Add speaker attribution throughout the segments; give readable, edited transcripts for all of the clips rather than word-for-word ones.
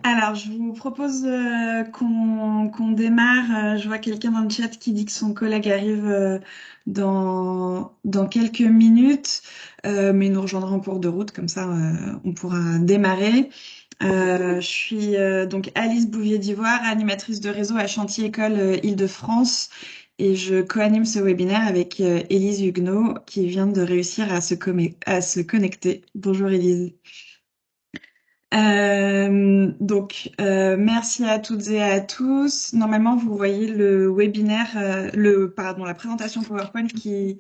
Speaker 1: Alors, je vous propose qu'on démarre. Je vois quelqu'un dans le chat qui dit que son collègue arrive dans quelques minutes, mais il nous rejoindra en cours de route, comme ça on pourra démarrer. Je suis donc Alice Bouvier-d'Ivoire, animatrice de réseau à Chantier École Île-de-France, et je co-anime ce webinaire avec Élise Huguenot, qui vient de réussir à se connecter. Bonjour Élise. Merci à toutes et à tous. Normalement, vous voyez le webinaire, la présentation PowerPoint qui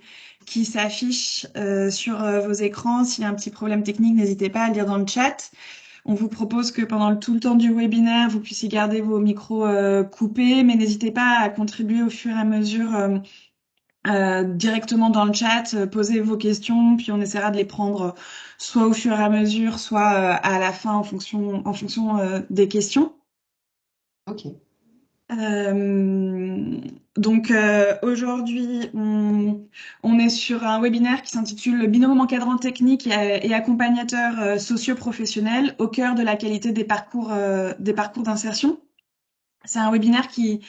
Speaker 1: s'affiche sur vos écrans. S'il y a un petit problème technique, n'hésitez pas à le dire dans le chat. On vous propose que pendant tout le temps du webinaire, vous puissiez garder vos micros coupés, mais n'hésitez pas à contribuer au fur et à mesure directement dans le chat, posez vos questions, puis on essaiera de les prendre soit au fur et à mesure, soit à la fin en fonction des questions.
Speaker 2: Ok.
Speaker 1: Aujourd'hui, on est sur un webinaire qui s'intitule Binôme encadrant technique et accompagnateur socio-professionnel au cœur de la qualité des parcours d'insertion. C'est un webinaire qui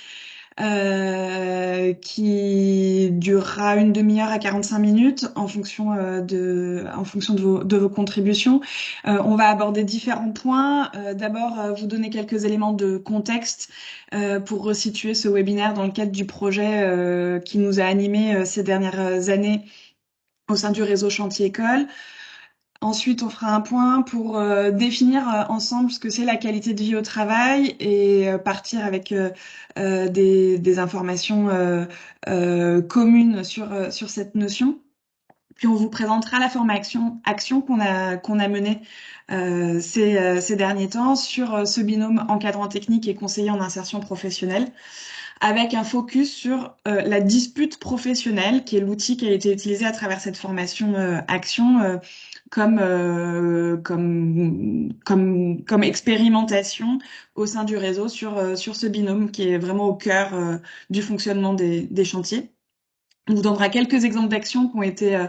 Speaker 1: durera une demi-heure à 45 minutes en fonction de vos contributions. On va aborder différents points. D'abord, vous donner quelques éléments de contexte pour resituer ce webinaire dans le cadre du projet qui nous a animés ces dernières années au sein du réseau Chantier École. Ensuite, on fera un point pour définir ensemble ce que c'est la qualité de vie au travail et partir avec des informations communes sur cette notion. Puis on vous présentera la formation action qu'on a menée ces derniers temps sur ce binôme encadrant technique et conseiller en insertion professionnelle, avec un focus sur la dispute professionnelle, qui est l'outil qui a été utilisé à travers cette formation action comme expérimentation au sein du réseau sur ce binôme qui est vraiment au cœur du fonctionnement des chantiers. On vous donnera quelques exemples d'actions qui ont été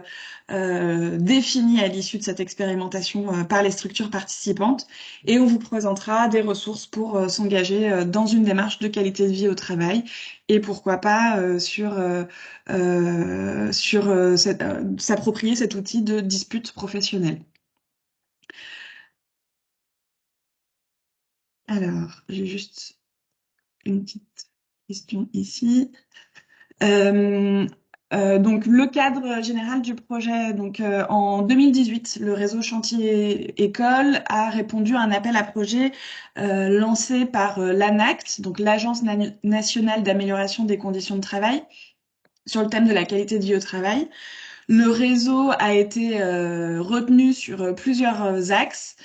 Speaker 1: définies à l'issue de cette expérimentation par les structures participantes et on vous présentera des ressources pour s'engager dans une démarche de qualité de vie au travail et pourquoi pas s'approprier cet outil de dispute professionnelle. Alors, j'ai juste une petite question ici. Euh, donc le cadre général du projet, en 2018, le réseau Chantier École a répondu à un appel à projet lancé par l'ANACT, donc l'Agence nationale d'amélioration des conditions de travail, sur le thème de la qualité de vie au travail. Le réseau a été retenu sur plusieurs axes.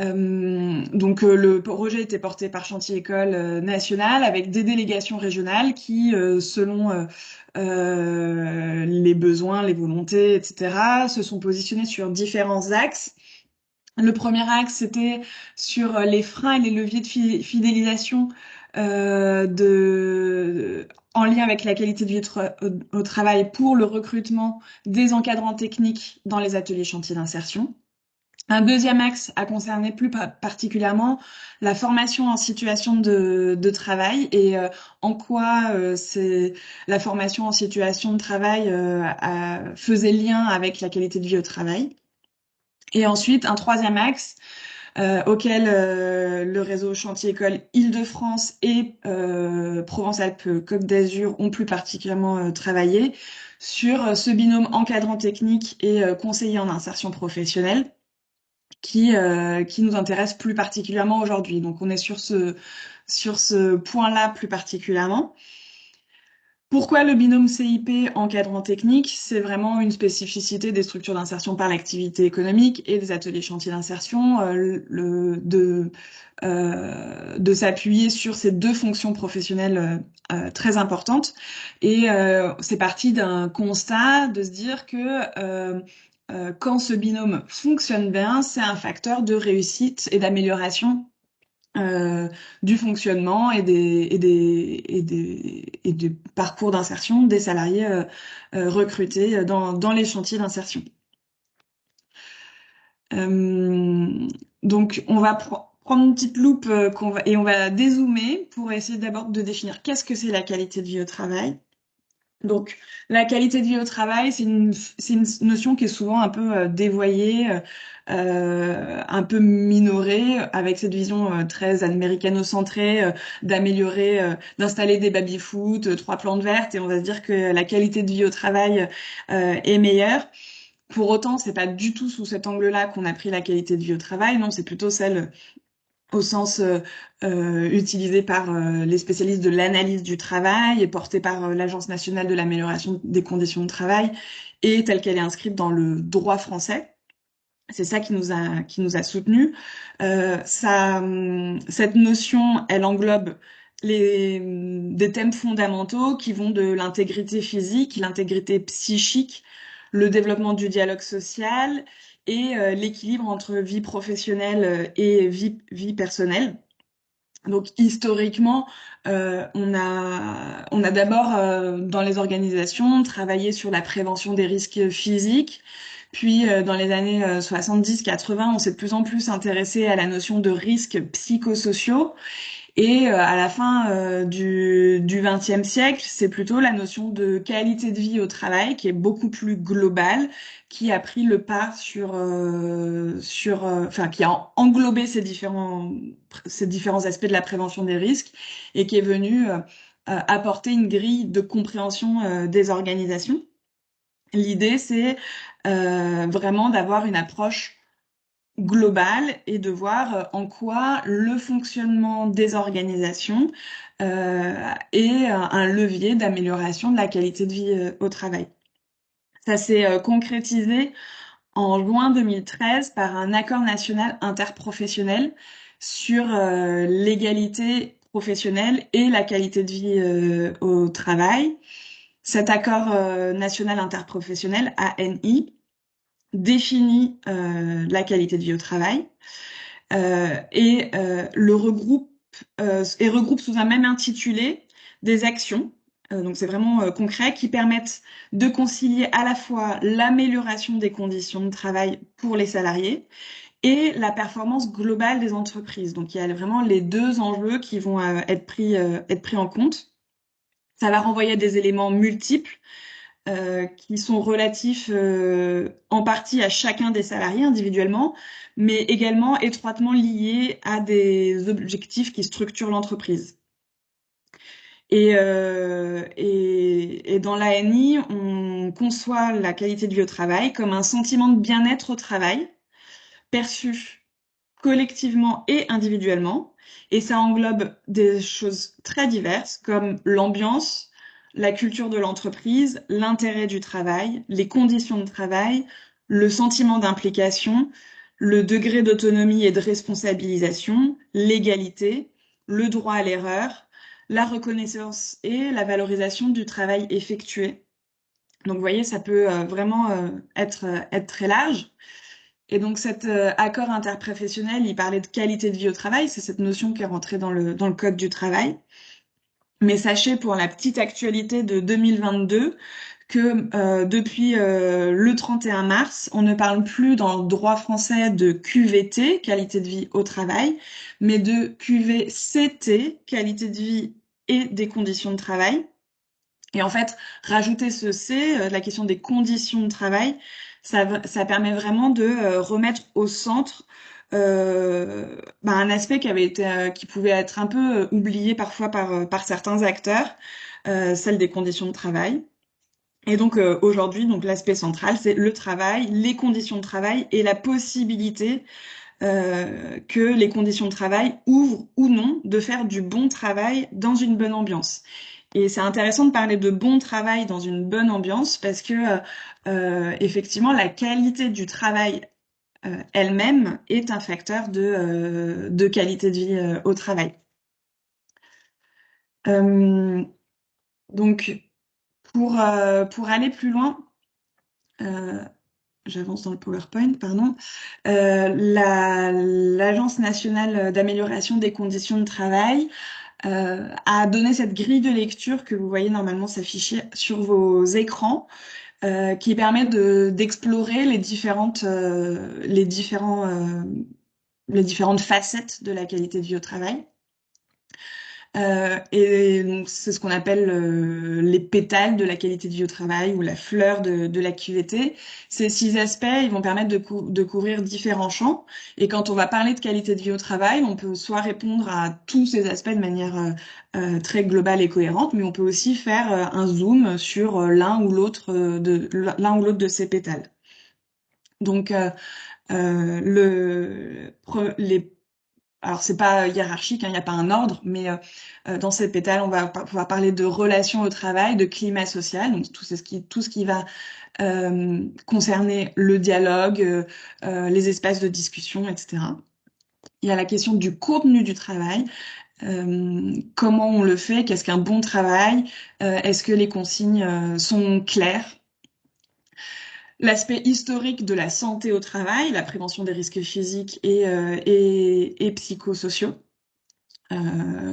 Speaker 1: Le projet était porté par Chantier École national avec des délégations régionales qui, selon les besoins, les volontés, etc., se sont positionnés sur différents axes. Le premier axe, c'était sur les freins et les leviers de fidélisation en lien avec la qualité de vie au travail pour le recrutement des encadrants techniques dans les ateliers chantiers d'insertion. Un deuxième axe a concerné plus particulièrement la formation en situation de travail et en quoi c'est la formation en situation de travail faisait lien avec la qualité de vie au travail. Et ensuite, un troisième axe auquel le réseau Chantier École Île-de-France et Provence-Alpes-Côte d'Azur ont plus particulièrement travaillé sur ce binôme encadrant technique et conseiller en insertion professionnelle qui nous intéresse plus particulièrement aujourd'hui. Donc on est sur ce point-là plus particulièrement. Pourquoi le binôme CIP encadrant technique? C'est vraiment une spécificité des structures d'insertion par l'activité économique et des ateliers chantiers d'insertion, de s'appuyer sur ces deux fonctions professionnelles très importantes. Et c'est parti d'un constat de se dire que quand ce binôme fonctionne bien, c'est un facteur de réussite et d'amélioration du fonctionnement et des parcours d'insertion des salariés recrutés dans les chantiers d'insertion. Euh, donc, on va prendre une petite loupe et on va dézoomer pour essayer d'abord de définir qu'est-ce que c'est la qualité de vie au travail. Donc, la qualité de vie au travail, c'est une notion qui est souvent un peu dévoyée, un peu minorée, avec cette vision très américano-centrée d'améliorer, d'installer des baby-foot, trois plantes vertes, et on va se dire que la qualité de vie au travail est meilleure. Pour autant, c'est pas du tout sous cet angle-là qu'on a pris la qualité de vie au travail. Non, c'est plutôt celle au sens utilisé par les spécialistes de l'analyse du travail et portée par l'Agence nationale de l'amélioration des conditions de travail et telle qu'elle est inscrite dans le droit français. C'est ça qui nous a soutenus. Cette notion, elle englobe des thèmes fondamentaux qui vont de l'intégrité physique, l'intégrité psychique, le développement du dialogue social et l'équilibre entre vie professionnelle et vie personnelle. Donc historiquement, on a d'abord dans les organisations travaillé sur la prévention des risques physiques, puis dans les années 70-80, on s'est de plus en plus intéressé à la notion de risques psychosociaux. Et à la fin du XXe siècle, c'est plutôt la notion de qualité de vie au travail qui est beaucoup plus globale, qui a pris le pas enfin, qui a englobé ces différents aspects de la prévention des risques et qui est venu apporter une grille de compréhension des organisations. L'idée, c'est vraiment d'avoir une approche globale et de voir en quoi le fonctionnement des organisations est un levier d'amélioration de la qualité de vie au travail. Ça s'est concrétisé en juin 2013 par un accord national interprofessionnel sur l'égalité professionnelle et la qualité de vie au travail. Cet accord national interprofessionnel, ANI, définit la qualité de vie au travail le regroupe et regroupe sous un même intitulé des actions. Donc c'est vraiment concret qui permettent de concilier à la fois l'amélioration des conditions de travail pour les salariés et la performance globale des entreprises. Donc il y a vraiment les deux enjeux qui vont être pris en compte. Ça va renvoyer à des éléments multiples qui sont relatifs en partie à chacun des salariés individuellement, mais également étroitement liés à des objectifs qui structurent l'entreprise. Et dans l'ANI, on conçoit la qualité de vie au travail comme un sentiment de bien-être au travail, perçu collectivement et individuellement. Et ça englobe des choses très diverses comme l'ambiance, la culture de l'entreprise, l'intérêt du travail, les conditions de travail, le sentiment d'implication, le degré d'autonomie et de responsabilisation, l'égalité, le droit à l'erreur, la reconnaissance et la valorisation du travail effectué. Donc, vous voyez, ça peut vraiment être très large. Et donc cet accord interprofessionnel, il parlait de qualité de vie au travail, c'est cette notion qui est rentrée dans le code du travail. Mais sachez pour la petite actualité de 2022 que depuis le 31 mars, on ne parle plus dans le droit français de QVT, qualité de vie au travail, mais de QVCT, qualité de vie et des conditions de travail. Et en fait, rajouter ce C, la question des conditions de travail, ça permet vraiment de remettre au centre un aspect qui pouvait être un peu oublié parfois par certains acteurs, celle des conditions de travail. Et donc aujourd'hui, donc l'aspect central, c'est le travail, les conditions de travail et la possibilité que les conditions de travail ouvrent ou non de faire du bon travail dans une bonne ambiance. Et c'est intéressant de parler de bon travail dans une bonne ambiance parce que effectivement la qualité du travail elle-même est un facteur de qualité de vie au travail. Euh, donc pour aller plus loin, euh, j'avance dans le PowerPoint, pardon. L'Agence nationale d'amélioration des conditions de travail a donné cette grille de lecture que vous voyez normalement s'afficher sur vos écrans qui permet d'explorer les différentes facettes de la qualité de vie au travail. Et donc, c'est ce qu'on appelle les pétales de la qualité de vie au travail ou la fleur de la QVT. Ces 6 aspects, ils vont permettre de couvrir différents champs. Et quand on va parler de qualité de vie au travail, on peut soit répondre à tous ces aspects de manière très globale et cohérente, mais on peut aussi faire un zoom sur l'un ou l'autre de ces pétales. Donc, alors c'est pas hiérarchique, hein, il n'y a pas un ordre, mais dans ces pétales, on va pouvoir parler de relations au travail, de climat social, donc tout ce qui va concerner le dialogue, les espaces de discussion, etc. Il y a la question du contenu du travail, comment on le fait, qu'est-ce qu'un bon travail, est-ce que les consignes sont claires. L'aspect historique de la santé au travail, la prévention des risques physiques et psychosociaux,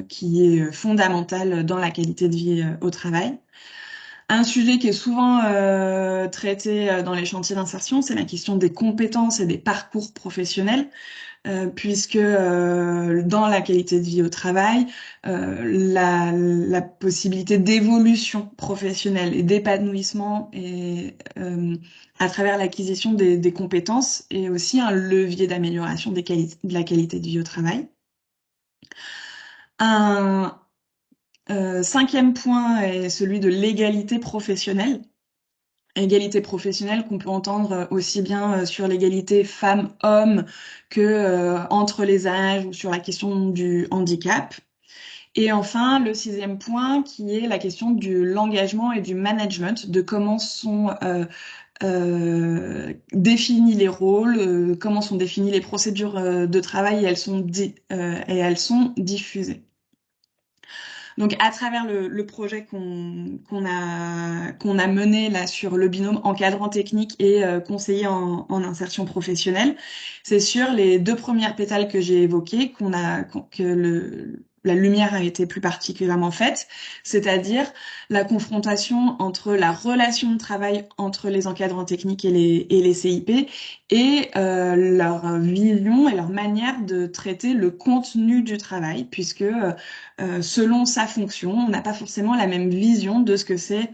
Speaker 1: qui est fondamental dans la qualité de vie au travail. Un sujet qui est souvent traité dans les chantiers d'insertion, c'est la question des compétences et des parcours professionnels, puisque dans la qualité de vie au travail, la possibilité d'évolution professionnelle et d'épanouissement à travers l'acquisition des compétences est aussi un levier d'amélioration de la qualité de vie au travail. Un 5e point est celui de l'égalité professionnelle. Égalité professionnelle qu'on peut entendre aussi bien sur l'égalité femmes-hommes que entre les âges ou sur la question du handicap. Et enfin, le 6e point qui est la question de l'engagement et du management, de comment sont définis les rôles, comment sont définies les procédures de travail et elles sont diffusées. Donc, à travers le projet qu'on a mené là sur le binôme encadrant technique et conseiller en insertion professionnelle, c'est sur les 2 premières pétales que j'ai évoquées que la lumière a été plus particulièrement faite, c'est-à-dire la confrontation entre la relation de travail entre les encadrants techniques et les CIP et leur vision et leur manière de traiter le contenu du travail, puisque selon sa fonction, on n'a pas forcément la même vision de ce que c'est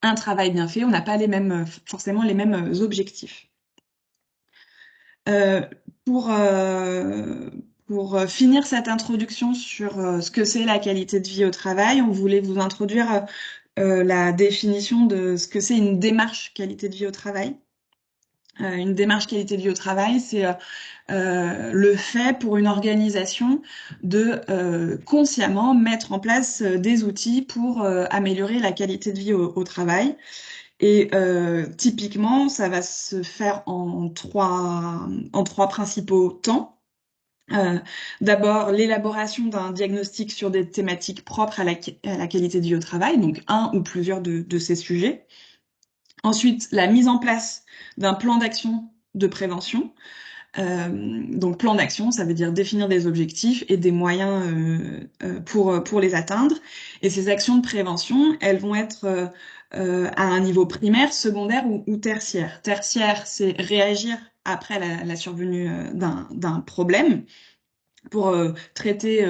Speaker 1: un travail bien fait, on n'a pas forcément les mêmes objectifs. Euh, pour euh, pour finir cette introduction sur ce que c'est la qualité de vie au travail, on voulait vous introduire la définition de ce que c'est une démarche qualité de vie au travail. Une démarche qualité de vie au travail, c'est le fait pour une organisation de consciemment mettre en place des outils pour améliorer la qualité de vie au travail. Et typiquement, ça va se faire en trois principaux temps. D'abord, l'élaboration d'un diagnostic sur des thématiques propres à la qualité de vie au travail, donc un ou plusieurs de ces sujets. Ensuite, la mise en place d'un plan d'action de prévention. Donc plan d'action, ça veut dire définir des objectifs et des moyens pour les atteindre. Et ces actions de prévention, elles vont être à un niveau primaire, secondaire ou tertiaire. Tertiaire, c'est réagir après la survenue d'un problème pour traiter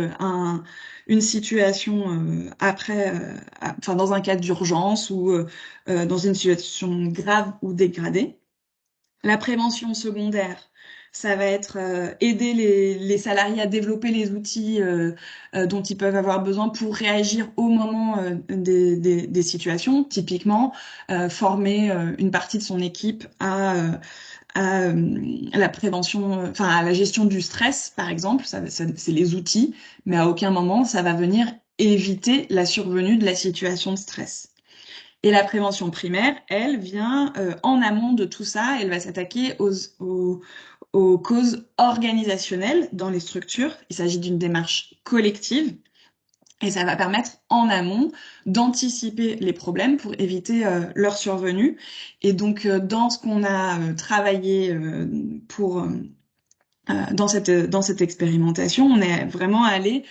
Speaker 1: une situation enfin dans un cas d'urgence ou dans une situation grave ou dégradée. La prévention secondaire, ça va être aider les salariés à développer les outils dont ils peuvent avoir besoin pour réagir au moment des situations. Typiquement, former une partie de son équipe à la prévention, enfin à la gestion du stress, par exemple. C'est les outils, mais à aucun moment ça va venir éviter la survenue de la situation de stress. Et la prévention primaire, elle vient en amont de tout ça. Elle va s'attaquer aux causes organisationnelles dans les structures. Il s'agit d'une démarche collective. Et ça va permettre en amont d'anticiper les problèmes pour éviter leur survenue. Et donc, dans ce qu'on a travaillé dans cette expérimentation, on est vraiment allé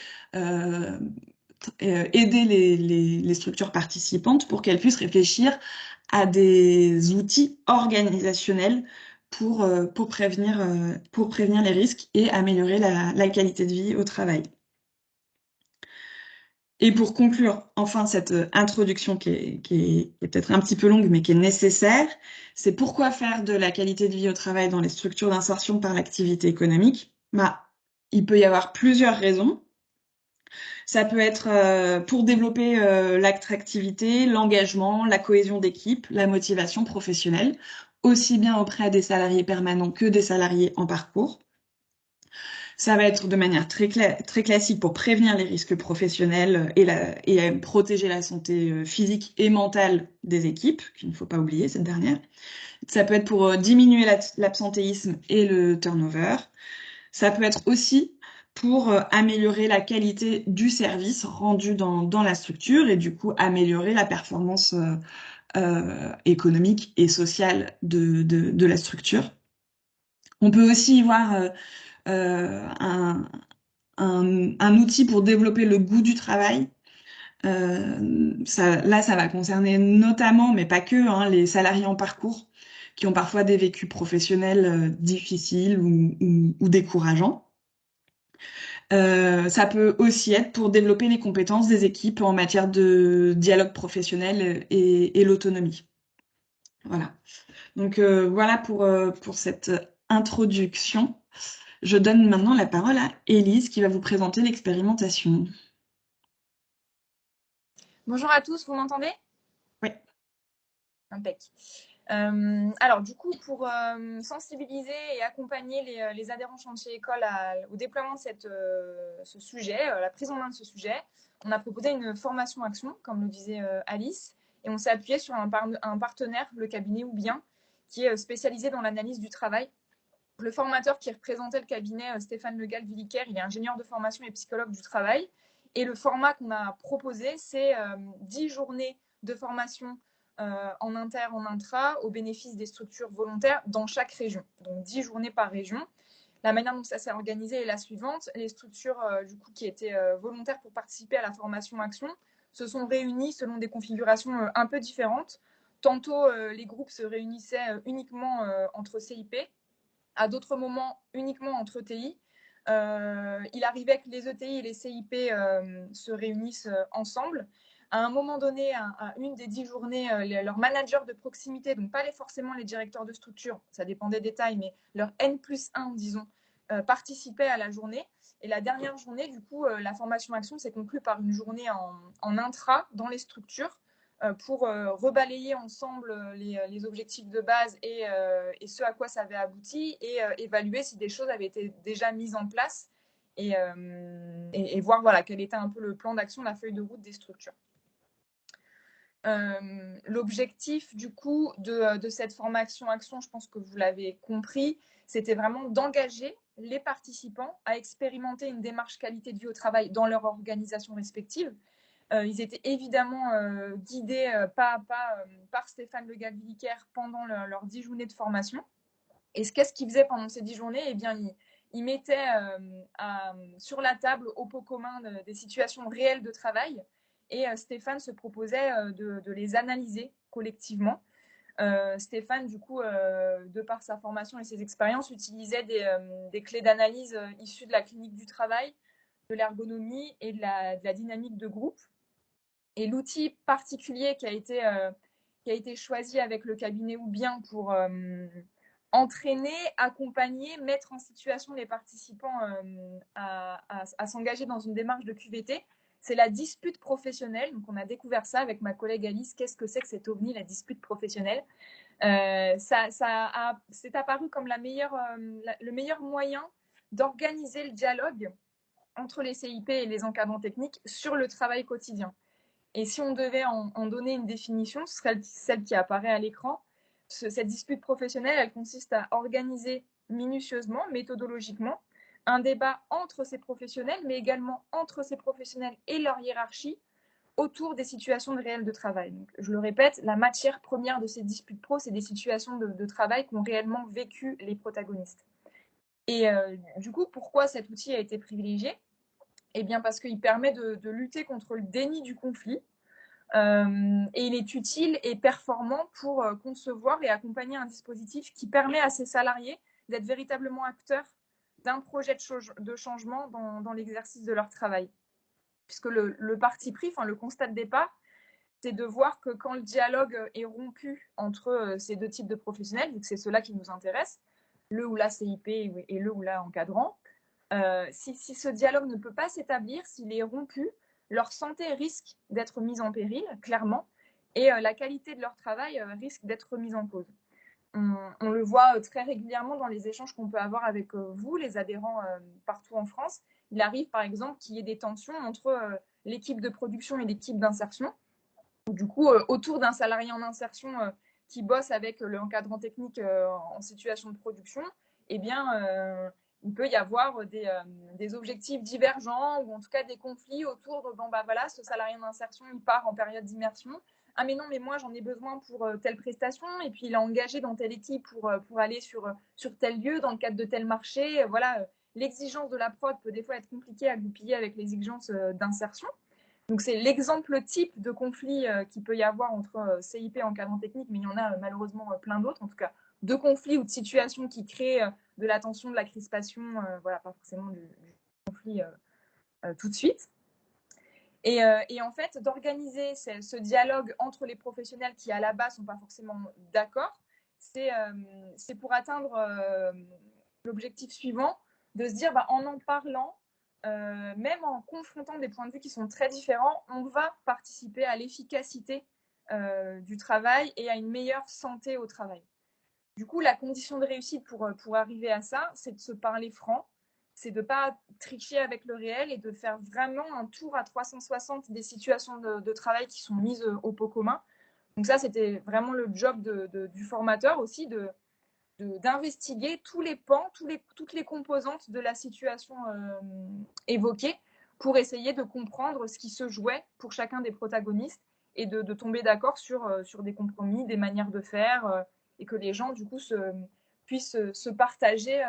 Speaker 1: aider les structures participantes pour qu'elles puissent réfléchir à des outils organisationnels pour prévenir les risques et améliorer la qualité de vie au travail. Et pour conclure enfin cette introduction qui est peut-être un petit peu longue mais qui est nécessaire, c'est pourquoi faire de la qualité de vie au travail dans les structures d'insertion par l'activité économique? Bah, il peut y avoir plusieurs raisons. Ça peut être pour développer l'attractivité, l'engagement, la cohésion d'équipe, la motivation professionnelle, aussi bien auprès des salariés permanents que des salariés en parcours. Ça va être de manière très classique pour prévenir les risques professionnels et protéger la santé physique et mentale des équipes, qu'il ne faut pas oublier cette dernière. Ça peut être pour diminuer l'absentéisme et le turnover. Ça peut être aussi pour améliorer la qualité du service rendu dans la structure et du coup améliorer la performance économique et sociale de la structure. On peut aussi y voir euh, un, un outil pour développer le goût du travail. Ça va concerner notamment, mais pas que, hein, les salariés en parcours qui ont parfois des vécus professionnels difficiles ou décourageants. Ça peut aussi être pour développer les compétences des équipes en matière de dialogue professionnel et l'autonomie. Voilà. Donc voilà pour cette introduction. Je donne maintenant la parole à Élise qui va vous présenter l'expérimentation.
Speaker 3: Bonjour à tous, vous m'entendez?
Speaker 1: Oui.
Speaker 3: Impec. Alors du coup, pour sensibiliser et accompagner les adhérents chantier école au déploiement de ce sujet, la prise en main de ce sujet, on a proposé une formation action, comme le disait Alice, et on s'est appuyé sur un partenaire, le cabinet Oubien, qui est spécialisé dans l'analyse du travail. Le formateur qui représentait le cabinet, Stéphane Le Gall-Villiquer, il est ingénieur de formation et psychologue du travail. Et le format qu'on a proposé, c'est 10 journées de formation en inter, en intra, au bénéfice des structures volontaires dans chaque région. Donc 10 journées par région. La manière dont ça s'est organisé est la suivante. Les structures du coup, qui étaient volontaires pour participer à la formation action se sont réunies selon des configurations un peu différentes. Tantôt, les groupes se réunissaient uniquement entre CIP, à d'autres moments uniquement entre ETI. Il arrivait que les ETI et les CIP se réunissent ensemble. À un moment donné, à une des 10 journées, leurs managers de proximité, donc pas forcément les directeurs de structure, ça dépendait des tailles, mais leur N+1, disons, participaient à la journée. Et la dernière journée, du coup, la formation action s'est conclue par une journée en intra dans les structures pour rebalayer ensemble les objectifs de base et ce à quoi ça avait abouti et évaluer si des choses avaient été déjà mises en place et voir voilà, quel était un peu le plan d'action, la feuille de route des structures. L'objectif du coup de cette formation action, je pense que vous l'avez compris, c'était vraiment d'engager les participants à expérimenter une démarche qualité de vie au travail dans leur organisation respective. Ils étaient évidemment guidés pas à pas par Stéphane Le Gall-Villiquer pendant leurs 10 journées de formation. Et qu'est-ce qu'ils faisaient pendant ces 10 journées? Eh bien, ils mettaient sur la table au pot commun des situations réelles de travail. Et Stéphane se proposait de les analyser collectivement. Stéphane, du coup, de par sa formation et ses expériences, utilisait des clés d'analyse issues de la clinique du travail, de l'ergonomie et de la dynamique de groupe. Et l'outil particulier qui a été choisi avec le cabinet Oubien pour entraîner, accompagner, mettre en situation les participants à s'engager dans une démarche de QVT, c'est la dispute professionnelle. Donc, on a découvert ça avec ma collègue Alice. Qu'est-ce que c'est que cet ovni, la dispute professionnelle? C'est apparu comme le meilleur moyen d'organiser le dialogue entre les CIP et les encadrants techniques sur le travail quotidien. Et si on devait en donner une définition, ce serait celle qui apparaît à l'écran. Cette dispute professionnelle, elle consiste à organiser minutieusement, méthodologiquement, un débat entre ces professionnels, mais également entre ces professionnels et leur hiérarchie, autour des situations réelles de travail. Donc, je le répète, la matière première de ces disputes pro, c'est des situations de travail qu'ont réellement vécu les protagonistes. Et du coup, pourquoi cet outil a été privilégié? Eh bien, parce qu'il permet de lutter contre le déni du conflit. Et il est utile et performant pour concevoir et accompagner un dispositif qui permet à ses salariés d'être véritablement acteurs d'un projet de changement dans l'exercice de leur travail. Puisque le parti pris, enfin le constat de départ, c'est de voir que quand le dialogue est rompu entre ces deux types de professionnels, vu que c'est ceux-là qui nous intéressent, le ou la CIP et le ou la encadrant, si ce dialogue ne peut pas s'établir, s'il est rompu, leur santé risque d'être mise en péril, clairement, et la qualité de leur travail risque d'être remise en cause. On le voit très régulièrement dans les échanges qu'on peut avoir avec vous, les adhérents partout en France. Il arrive par exemple qu'il y ait des tensions entre l'équipe de production et l'équipe d'insertion. Du coup, autour d'un salarié en insertion qui bosse avec l'encadrant technique en situation de production, eh bien, il peut y avoir des objectifs divergents ou en tout cas des conflits autour de bon, bah voilà, ce salarié en insertion, il part en période d'immersion. Ah, mais non, mais moi, j'en ai besoin pour telle prestation. Et puis, il est engagé dans telle équipe pour aller sur tel lieu, dans le cadre de tel marché. Voilà, l'exigence de la prod peut des fois être compliquée à goupiller avec les exigences d'insertion. Donc, c'est l'exemple type de conflit qu'il peut y avoir entre CIP et encadrant technique, mais il y en a malheureusement plein d'autres, en tout cas, de conflits ou de situations qui créent de la tension, de la crispation, voilà, pas forcément du conflit tout de suite. Et en fait, d'organiser ce dialogue entre les professionnels qui, à la base, ne sont pas forcément d'accord, c'est pour atteindre l'objectif suivant, de se dire, bah, en parlant, même en confrontant des points de vue qui sont très différents, on va participer à l'efficacité du travail et à une meilleure santé au travail. Du coup, la condition de réussite pour arriver à ça, c'est de se parler franc, c'est de ne pas tricher avec le réel et de faire vraiment un tour à 360 des situations de travail qui sont mises au pot commun. Donc ça, c'était vraiment le job du formateur aussi, d'investiguer tous les pans, toutes les composantes de la situation évoquée pour essayer de comprendre ce qui se jouait pour chacun des protagonistes et de tomber d'accord sur des compromis, des manières de faire et que les gens, du coup, puissent se partager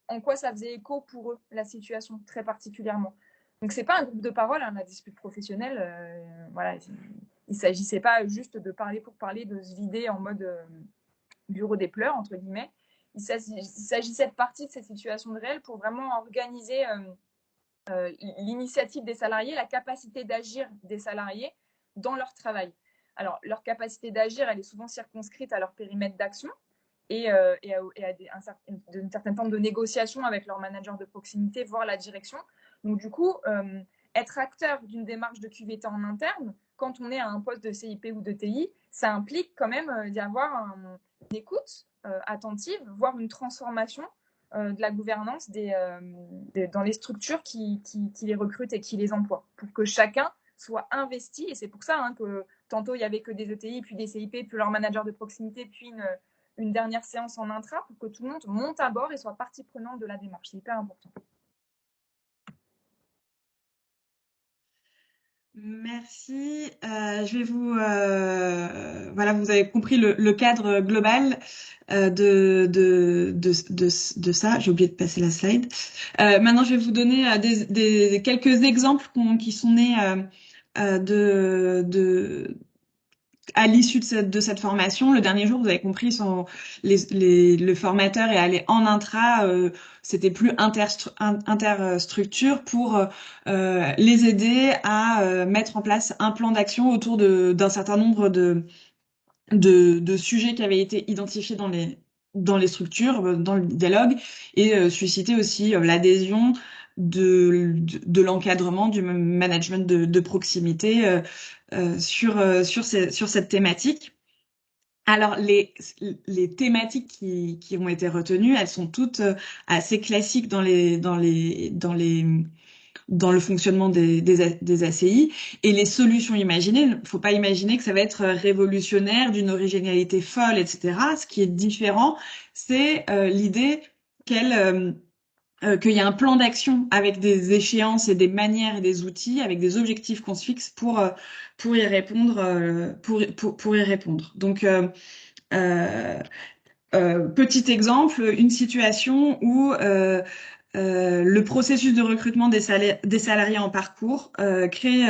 Speaker 3: en quoi ça faisait écho pour eux, la situation, très particulièrement. Donc, c'est pas un groupe de parole, hein, la dispute professionnelle. Voilà, il s'agissait pas juste de parler pour parler, de se vider en mode bureau des pleurs, entre guillemets. Il s'agissait de partie de cette situation de réel pour vraiment organiser l'initiative des salariés, la capacité d'agir des salariés dans leur travail. Alors, leur capacité d'agir, elle est souvent circonscrite à leur périmètre d'action et à une certaine forme de négociation avec leur manager de proximité, voire la direction. Donc, du coup, être acteur d'une démarche de QVT en interne, quand on est à un poste de CIP ou de TI, ça implique quand même d'y avoir une écoute attentive, voire une transformation de la gouvernance dans les structures qui les recrutent et qui les emploient, pour que chacun soit investi. Et c'est pour ça que tantôt, il n'y avait que des ETI, puis des CIP, puis leur manager de proximité, puis une dernière séance en intra, pour que tout le monde monte à bord et soit partie prenante de la démarche. C'est hyper important.
Speaker 1: Merci. Je vais voilà, vous avez compris le cadre global de ça. J'ai oublié de passer la slide. Maintenant, je vais vous donner quelques exemples qui sont nés à l'issue de cette formation. Le dernier jour, vous avez compris, le formateur est allé en intra, c'était plus interstructure pour les aider à mettre en place un plan d'action autour d'un certain nombre de sujets qui avaient été identifiés dans les structures, dans le dialogue, et susciter aussi l'adhésion de l'encadrement, du management de proximité sur cette thématique. Alors, les thématiques qui ont été retenues, elles sont toutes assez classiques dans le fonctionnement des ACI. Et les solutions imaginées, il ne faut pas imaginer que ça va être révolutionnaire, d'une originalité folle, etc. Ce qui est différent, c'est l'idée qu'il y a un plan d'action avec des échéances et des manières et des outils, avec des objectifs qu'on se fixe pour y répondre, pour y répondre. Donc, petit exemple, une situation où le processus de recrutement des salariés en parcours crée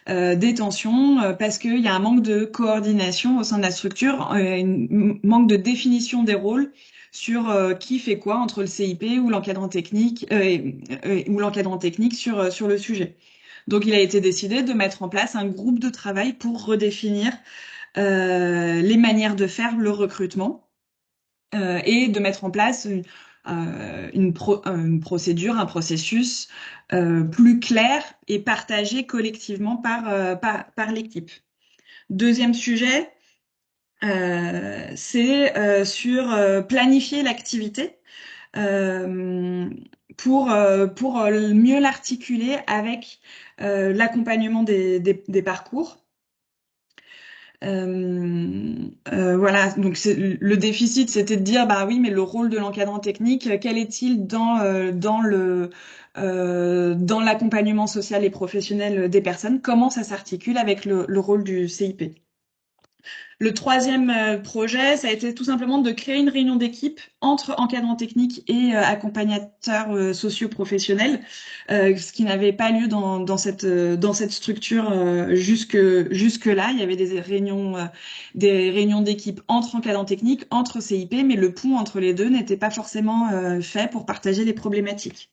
Speaker 1: des tensions parce qu'il y a un manque de coordination au sein de la structure, un manque de définition des rôles sur qui fait quoi entre le CIP ou l'encadrant technique sur le sujet. Donc, il a été décidé de mettre en place un groupe de travail pour redéfinir les manières de faire le recrutement et de mettre en place une procédure, un processus plus clair et partagé collectivement par l'équipe. Deuxième sujet, c'est sur planifier l'activité pour mieux l'articuler avec l'accompagnement des parcours. Voilà, donc le déficit, c'était de dire, bah oui, mais le rôle de l'encadrant technique, quel est-il dans l'accompagnement social et professionnel des personnes? Comment ça s'articule avec le rôle du CIP? Le troisième projet, ça a été tout simplement de créer une réunion d'équipe entre encadrants techniques et accompagnateurs socio-professionnels, ce qui n'avait pas lieu dans cette structure jusque-là. Il y avait des réunions d'équipe entre encadrants techniques, entre CIP, mais le pont entre les deux n'était pas forcément fait pour partager les problématiques.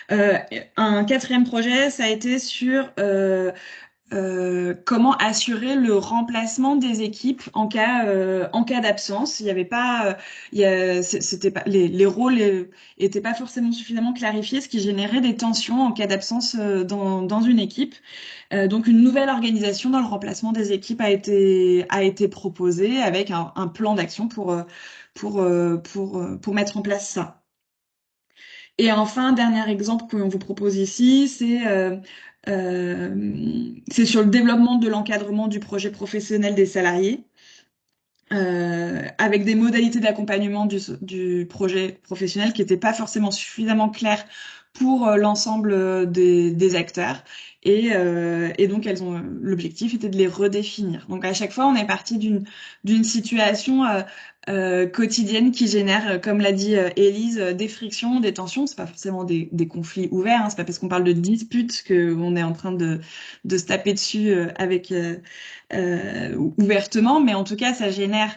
Speaker 1: Un quatrième projet, ça a été sur comment assurer le remplacement des équipes en cas d'absence. Il y avait pas, c'était pas les rôles étaient pas forcément suffisamment clarifiés, ce qui générait des tensions en cas d'absence dans une équipe. Donc une nouvelle organisation dans le remplacement des équipes a été proposée avec un plan d'action pour mettre en place ça. Et enfin, dernier exemple qu'on vous propose ici, c'est sur le développement de l'encadrement du projet professionnel des salariés, avec des modalités d'accompagnement du projet professionnel qui n'étaient pas forcément suffisamment claires pour l'ensemble des acteurs. Et donc, l'objectif était de les redéfinir. Donc, à chaque fois, on est parti d'une situation quotidienne qui génère, comme l'a dit Élise, des frictions, des tensions. C'est pas forcément des conflits ouverts. Hein. C'est pas parce qu'on parle de disputes qu'on est en train de se taper dessus ouvertement, mais en tout cas, ça génère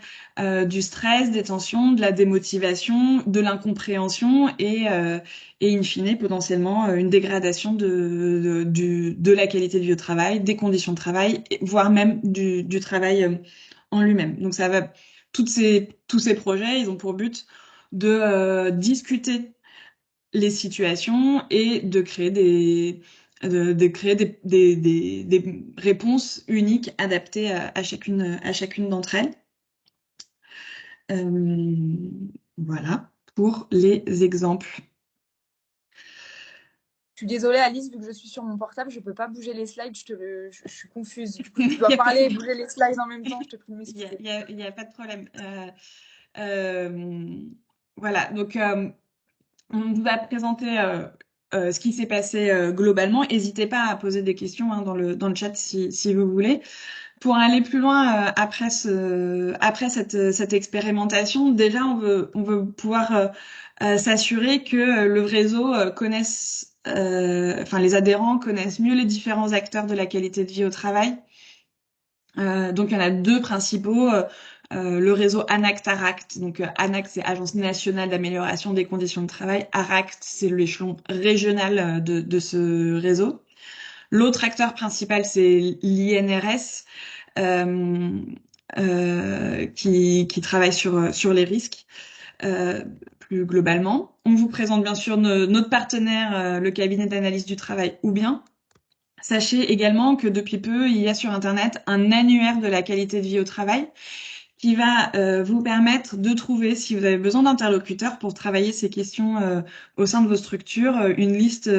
Speaker 1: du stress, des tensions, de la démotivation, de l'incompréhension et in fine, potentiellement, une dégradation de la qualité de vie au travail, des conditions de travail, voire même du travail en lui-même. Donc, tous ces projets, ils ont pour but de discuter les situations et de créer des réponses uniques adaptées à chacune d'entre elles. Voilà pour les exemples.
Speaker 3: Je suis désolée, Alice, vu que je suis sur mon portable, je ne peux pas bouger les slides, je suis confuse. Du coup, tu dois parler et bouger les slides en même temps, je te prie de m'excuser.
Speaker 1: Il n'y a pas de problème. Voilà, donc on vous a présenté ce qui s'est passé globalement. N'hésitez pas à poser des questions dans le chat si vous voulez. Pour aller plus loin après cette expérimentation, déjà on veut pouvoir s'assurer que le réseau les adhérents connaissent mieux les différents acteurs de la qualité de vie au travail. Donc il y en a deux principaux. Le réseau ANACT-ARACT. Donc ANACT, c'est Agence nationale d'amélioration des conditions de travail. ARACT, c'est l'échelon régional de ce réseau. L'autre acteur principal, c'est l'INRS, qui travaille sur les risques plus globalement. On vous présente bien sûr notre partenaire, le cabinet d'analyse du travail ou bien. Sachez également que depuis peu, il y a sur Internet un annuaire de la qualité de vie au travail qui va vous permettre de trouver, si vous avez besoin d'interlocuteurs pour travailler ces questions au sein de vos structures, une liste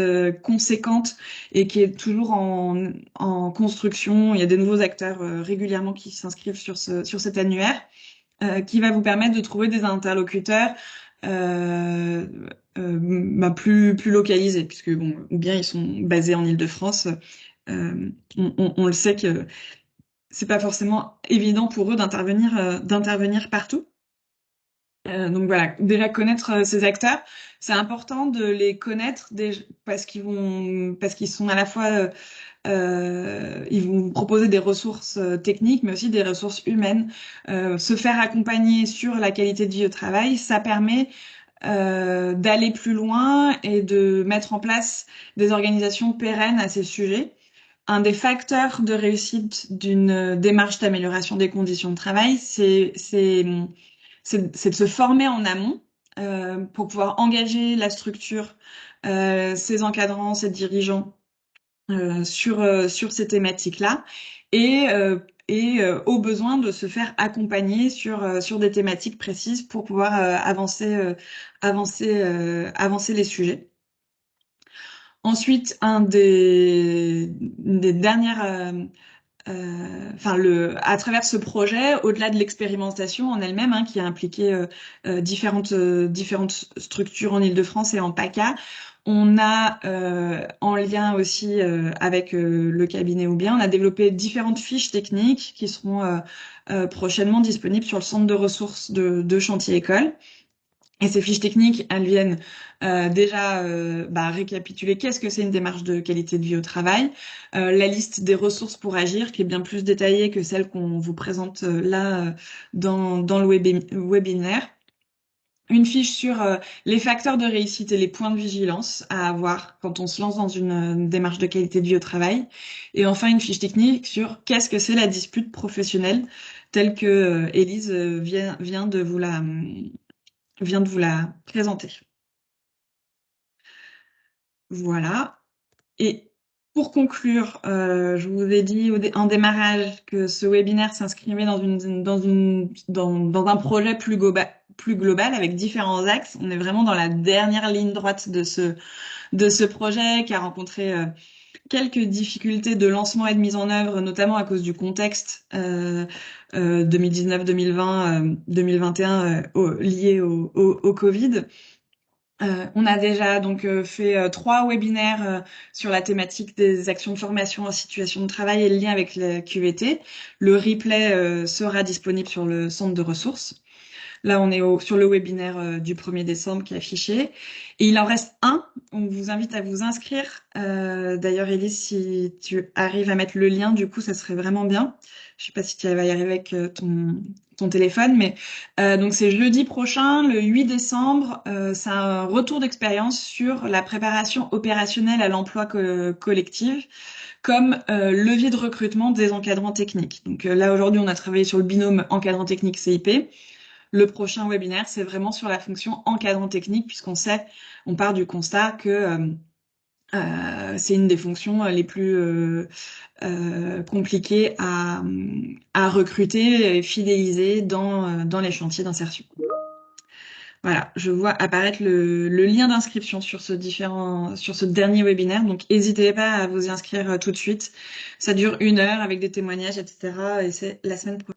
Speaker 1: conséquente et qui est toujours en construction. Il y a des nouveaux acteurs régulièrement qui s'inscrivent sur cet annuaire, qui va vous permettre de trouver des interlocuteurs plus localisés, puisque ou bien ils sont basés en Île-de-France. On le sait que c'est pas forcément évident pour eux d'intervenir partout. Donc voilà, déjà connaître ces acteurs, c'est important de les connaître parce qu'ils sont à la fois ils vont vous proposer des ressources techniques, mais aussi des ressources humaines. Se faire accompagner sur la qualité de vie au travail, ça permet d'aller plus loin et de mettre en place des organisations pérennes à ces sujets. Un des facteurs de réussite d'une démarche d'amélioration des conditions de travail, c'est de se former en amont pour pouvoir engager la structure, ses encadrants, ses dirigeants sur ces thématiques-là et au besoin de se faire accompagner sur des thématiques précises pour pouvoir avancer les sujets. Ensuite, une des dernières à travers ce projet, au-delà de l'expérimentation en elle-même, hein, qui a impliqué différentes structures en Île-de-France et en PACA, on a, en lien aussi avec le cabinet ou bien, on a développé différentes fiches techniques qui seront prochainement disponibles sur le centre de ressources de Chantier École. Et ces fiches techniques, elles viennent déjà récapituler qu'est-ce que c'est une démarche de qualité de vie au travail, la liste des ressources pour agir, qui est bien plus détaillée que celle qu'on vous présente là dans le webinaire. Une fiche sur les facteurs de réussite et les points de vigilance à avoir quand on se lance dans une démarche de qualité de vie au travail. Et enfin, une fiche technique sur qu'est-ce que c'est la dispute professionnelle, telle que Élise vient de vous la présenter. Voilà. Et pour conclure, je vous ai dit en démarrage que ce webinaire s'inscrivait dans un projet plus global avec différents axes. On est vraiment dans la dernière ligne droite de ce projet qui a rencontré quelques difficultés de lancement et de mise en œuvre, notamment à cause du contexte 2019, 2020, 2021 lié au Covid. On a déjà donc fait 3 webinaires sur la thématique des actions de formation en situation de travail et le lien avec la QVT. Le replay sera disponible sur le centre de ressources. Là, on est sur le webinaire du 1er décembre qui est affiché. Et il en reste un. On vous invite à vous inscrire. D'ailleurs, Elise, si tu arrives à mettre le lien, du coup, ça serait vraiment bien. Je sais pas si tu vas y arriver avec ton téléphone, mais donc c'est jeudi prochain, le 8 décembre. C'est un retour d'expérience sur la préparation opérationnelle à l'emploi collectif comme levier de recrutement des encadrants techniques. Donc là, aujourd'hui, on a travaillé sur le binôme encadrant technique CIP. Le prochain webinaire, c'est vraiment sur la fonction encadrant technique, on part du constat que c'est une des fonctions les plus compliquées à recruter et fidéliser dans les chantiers d'insertion. Voilà, je vois apparaître le lien d'inscription sur ce dernier webinaire, donc n'hésitez pas à vous y inscrire tout de suite. Ça dure 1 heure avec des témoignages, etc. Et c'est la semaine prochaine.